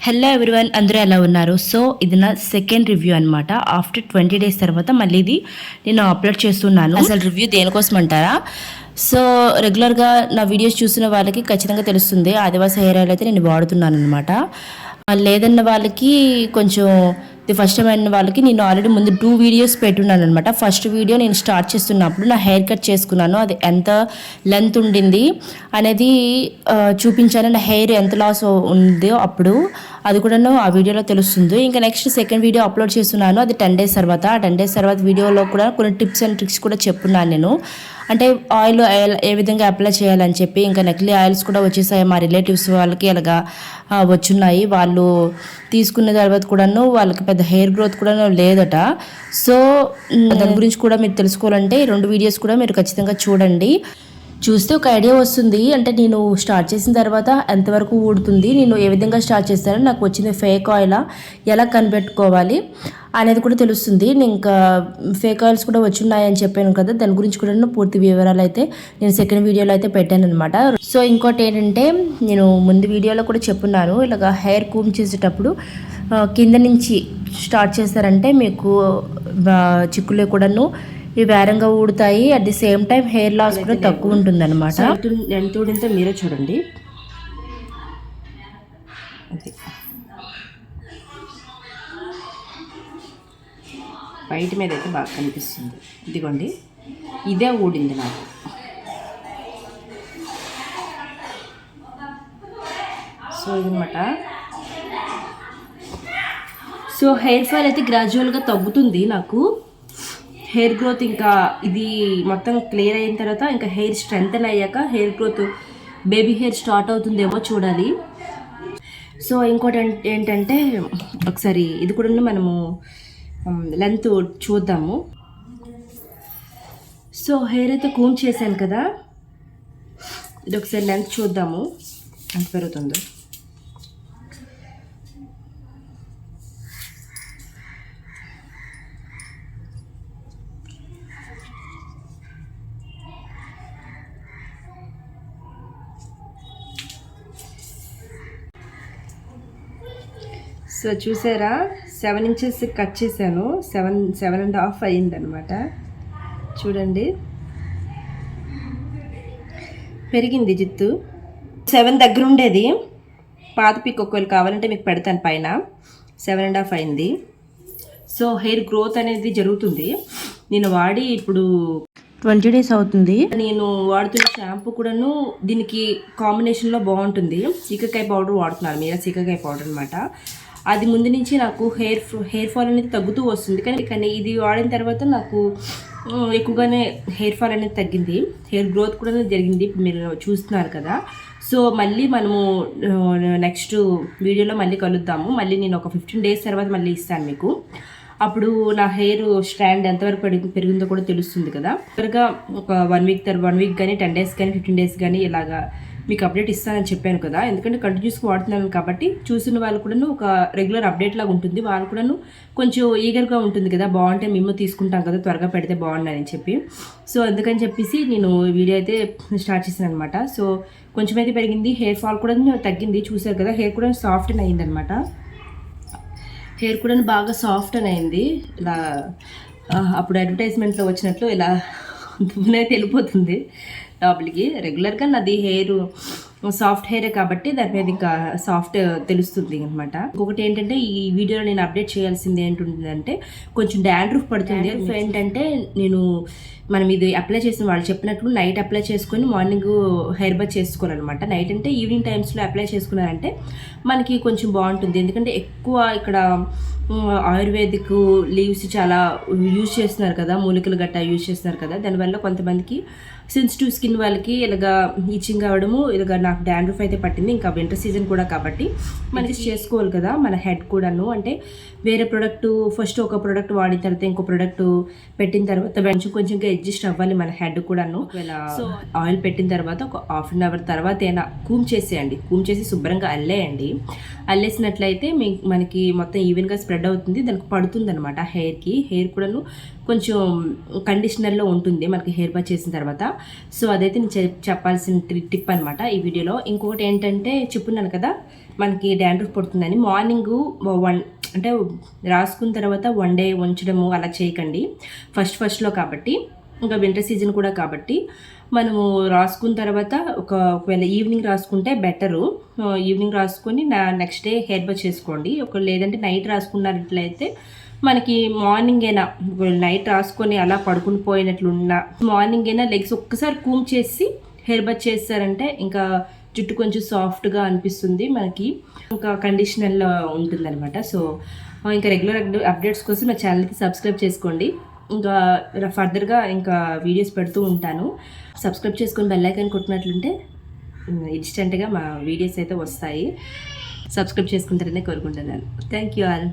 Hello everyone, అందరూ ఎలా ఉన్నారు? సో ఇది నా సెకండ్ రివ్యూ అనమాట. ఆఫ్టర్ 20 డేస్ తర్వాత మళ్ళీ ఇది నేను అప్లోడ్ చేస్తున్నాను. అసలు రివ్యూ దేనికోసం అంటారా? సో రెగ్యులర్గా నా వీడియోస్ చూసిన వాళ్ళకి ఖచ్చితంగా తెలుస్తుంది. ఆదివాసి హెయిర్ ఆయిల్ అయితే నేను వాడుతున్నాను అనమాట. లేదన్న వాళ్ళకి కొంచెం ఇది ఫస్ట్ టైం అయిన వాళ్ళకి నేను ఆల్రెడీ ముందు 2 వీడియోస్ పెట్టున్నాను అనమాట. ఫస్ట్ వీడియో నేను స్టార్ట్ చేస్తున్నప్పుడు నా హెయిర్ కట్ చేసుకున్నాను, అది ఎంత లెంత్ ఉండింది అనేది చూపించాను. నా హెయిర్ ఎంత లాస్ ఉందో అప్పుడు అది కూడా ఆ వీడియోలో తెలుస్తుంది. ఇంకా నెక్స్ట్ సెకండ్ వీడియో అప్లోడ్ చేస్తున్నాను, అది 10 డేస్ తర్వాత. ఆ 10 డేస్ తర్వాత వీడియోలో కూడా కొన్ని టిప్స్ అండ్ ట్రిక్స్ కూడా చెప్పున్నాను నేను. అంటే ఆయిల్ ఏ విధంగా అప్లై చేయాలని చెప్పి. ఇంకా నకిలీ ఆయిల్స్ కూడా వచ్చేసాయి మా రిలేటివ్స్ వాళ్ళకి అలాగా వచ్చున్నాయి. వాళ్ళు తీసుకున్న తర్వాత కూడాను వాళ్ళకి పెద్ద హెయిర్ గ్రోత్ కూడా లేదట. సో దాని గురించి కూడా మీరు తెలుసుకోవాలంటే ఈ 2 వీడియోస్ కూడా మీరు ఖచ్చితంగా చూడండి. చూస్తే ఒక ఐడియా వస్తుంది. అంటే నేను స్టార్ట్ చేసిన తర్వాత ఎంతవరకు ఊడుతుంది, నేను ఏ విధంగా స్టార్ట్ చేస్తానో, నాకు వచ్చింది ఫేక్ ఆయిల్ ఎలా కనిపెట్టుకోవాలి అనేది కూడా తెలుస్తుంది. నేను ఇంకా ఫేక్ ఆయిల్స్ కూడా వచ్చున్నాయని చెప్పాను కదా, దాని గురించి కూడా పూర్తి వివరాలు అయితే నేను సెకండ్ వీడియోలో అయితే పెట్టాను అనమాట. సో ఇంకోటి ఏంటంటే, నేను ముందు వీడియోలో కూడా చెప్పున్నాను, ఇలాగ హెయిర్ కూమ్ చేసేటప్పుడు కింద నుంచి స్టార్ట్ చేస్తారంటే మీకు చిక్కులే కూడాను ఇవి వేరంగా ఊడుతాయి. At the same time hair loss కూడా తక్కువ ఉంటుంది అనమాట. ఎంత ఊడింతో మీరే చూడండి. బయట మీద అయితే బాగా కనిపిస్తుంది. ఇదిగోండి, ఇదే ఊడింది నాకు. సో ఇదనమాట. సో హెయిర్ ఫాల్ అయితే గ్రాడ్యువల్గా తగ్గుతుంది నాకు. హెయిర్ గ్రోత్ ఇంకా ఇది మొత్తం క్లియర్ అయిన తర్వాత ఇంకా హెయిర్ స్ట్రెంగ్తన్ అయ్యాక hair growth baby hair start అవుతుందేమో చూడాలి. సో ఇంకోటి ఏంటంటే, ఒకసారి ఇది కూడా మనము లెంత్ చూద్దాము. సో హెయిర్ అయితే కూమ్ చేశాను కదా, ఇది ఒకసారి లెంత్ చూద్దాము ఎంత పెరుగుతుందో. సో చూసారా, 7 ఇంచెస్ కట్ చేశాను. 7.5 అయిందనమాట. చూడండి, పెరిగింది జిత్తు. 7 దగ్గర ఉండేది. పాత పిక్ ఒకవేళ కావాలంటే మీకు పెడతాను పైన. 7.5 అయింది. సో హెయిర్ గ్రోత్ అనేది జరుగుతుంది. నేను వాడి ఇప్పుడు 20 డేస్ అవుతుంది. నేను వాడుతున్న షాంపూ కూడాను దీనికి కాంబినేషన్లో బాగుంటుంది. సీకాకాయ పౌడర్ వాడుతున్నాను, మీరా సీకాకాయ పౌడర్ అనమాట. అది ముందు నుంచి నాకు హెయిర్ ఫాల్ అనేది తగ్గుతూ వస్తుంది. కానీ ఇది వాడిన తర్వాత నాకు ఎక్కువగానే హెయిర్ ఫాల్ అనేది తగ్గింది, హెయిర్ గ్రోత్ కూడా జరిగింది. ఇప్పుడు మీరు చూస్తున్నారు కదా. సో మళ్ళీ మనము నెక్స్ట్ వీడియోలో మళ్ళీ కలుద్దాము. మళ్ళీ నేను ఒక 15 డేస్ తర్వాత మళ్ళీ ఇస్తాను మీకు. అప్పుడు నా హెయిర్ స్ట్రాండ్ ఎంతవరకు పెరిగిందో కూడా తెలుస్తుంది కదా. త్వరగా ఒక 1 వీక్ కానీ 10 డేస్ కానీ 15 డేస్ కానీ ఇలాగా మీకు అప్డేట్ ఇస్తానని చెప్పాను కదా. ఎందుకంటే కంటిన్యూస్గా వాడుతున్నాను కాబట్టి చూసిన వాళ్ళు కూడా ఒక రెగ్యులర్ అప్డేట్ లాగా ఉంటుంది. వాళ్ళు కూడా కొంచెం ఈగర్గా ఉంటుంది కదా, బాగుంటే మేము తీసుకుంటాం కదా, త్వరగా పెడితే బాగుండని చెప్పి. సో అందుకని చెప్పేసి నేను వీడియో అయితే స్టార్ట్ చేశాను అనమాట. సో కొంచెం అయితే పెరిగింది, హెయిర్ ఫాల్ కూడా తగ్గింది. చూసారు కదా, హెయిర్ కూడా సాఫ్ట్ అని అయింది అనమాట. హెయిర్ కూడా బాగా సాఫ్ట్ అని అయింది. ఇలా అప్పుడు అడ్వర్టైజ్మెంట్లో వచ్చినట్లు ఇలా దుమ్మునైతే వెళ్ళిపోతుంది లోపలికి. రెగ్యులర్గా నాది హెయిర్ సాఫ్ట్ హెయిరే కాబట్టి దాని మీద ఇంకా సాఫ్ట్ తెలుస్తుంది అనమాట. ఇంకొకటి ఏంటంటే, ఈ వీడియోలో నేను అప్డేట్ చేయాల్సింది ఏంటంటే, కొంచెం డాండ్రఫ్ పడుతుంది. ఏంటంటే మనం ఇది అప్లై చేసిన వాళ్ళు చెప్పినట్లు నైట్ అప్లై చేసుకొని మార్నింగ్ హెయిర్ బాత్ చేసుకోవాలన్నమాట. నైట్ అంటే ఈవినింగ్ టైమ్స్లో అప్లై చేసుకున్నారంటే మనకి కొంచెం బాగుంటుంది. ఎందుకంటే ఎక్కువ ఇక్కడ ఆయుర్వేదిక్ లీవ్స్ చాలా యూజ్ చేస్తున్నారు కదా, మూలికలు గట్టా యూజ్ చేస్తున్నారు కదా. దానివల్ల కొంతమందికి సెన్సిటివ్ స్కిన్ వాళ్ళకి ఇలాగా ఈచింగ్ అవ్వడము, ఇలాగ నాకు డాండ్రఫ్ అయితే పట్టింది. ఇంకా వింటర్ సీజన్ కూడా కాబట్టి మనకి చేసుకోవాలి కదా మన హెడ్ కూడాను. అంటే వేరే ప్రోడక్ట్ ఫస్ట్ ఒక ప్రోడక్ట్ వాడిన తర్వాత ఇంకో ప్రోడక్ట్ పెట్టిన తర్వాత కొంచెంగా అడ్జస్ట్ అవ్వాలి మన హెడ్ కూడాను. సో ఆయిల్ పెట్టిన తర్వాత ఒక హాఫ్ అన్ అవర్ తర్వాత అయినా కూమ్ చేసేయండి. కూమ్ చేసి శుభ్రంగా అల్లేయండి. అల్లేసినట్లయితే మనకి మొత్తం ఈవెన్గా స్ప్రెడ్ అవుతుంది, దానికి పడుతుంది అనమాట హెయిర్కి. హెయిర్ కూడాను కొంచెం కండిషనర్లో ఉంటుంది మనకి హెయిర్ బాత్ చేసిన తర్వాత. సో అదైతే నేను చెప్పాల్సిన టిప్ అనమాట ఈ వీడియో. వీడియోలో. ఇంకొకటి ఏంటంటే చెప్పున్నాను కదా మనకి డాండ్రఫ్ పడుతుందని, మార్నింగ్ అంటే రాసుకున్న తర్వాత 1 డే ఉంచడము అలా చేయకండి ఫస్ట్లో కాబట్టి, ఇంకా వింటర్ సీజన్ కూడా కాబట్టి. మనము రాసుకున్న తర్వాత ఒకవేళ ఈవినింగ్ రాసుకుంటే బెటరు. ఈవినింగ్ రాసుకొని నెక్స్ట్ డే హెయిర్ బాత్ చేసుకోండి. లేదంటే నైట్ రాసుకున్నట్లయితే మనకి మార్నింగ్ అయినా, నైట్ రాసుకొని అలా పడుకుని పోయినట్లున్నా మార్నింగ్ అయినా లెగ్స్ ఒక్కసారి కూమ్ చేసి హెయిర్ బాత్ చేస్తారంటే ఇంకా జుట్టు కొంచెం సాఫ్ట్గా అనిపిస్తుంది మనకి, ఇంకా కండిషనర్లో ఉంటుందన్నమాట. సో ఇంకా రెగ్యులర్ అప్డేట్స్ కోసం నా ఛానల్కి సబ్స్క్రైబ్ చేసుకోండి. ఇంకా ఫర్దర్గా ఇంకా వీడియోస్ పెడుతూ ఉంటాను. సబ్స్క్రైబ్ చేసుకొని బెల్ ఐకాన్ కొట్టినట్లుంటే ఇన్స్టెంట్గా మా వీడియోస్ అయితే వస్తాయి. సబ్స్క్రైబ్ చేసుకుంటారనే కోరుకుంటున్నాను. Thank you all.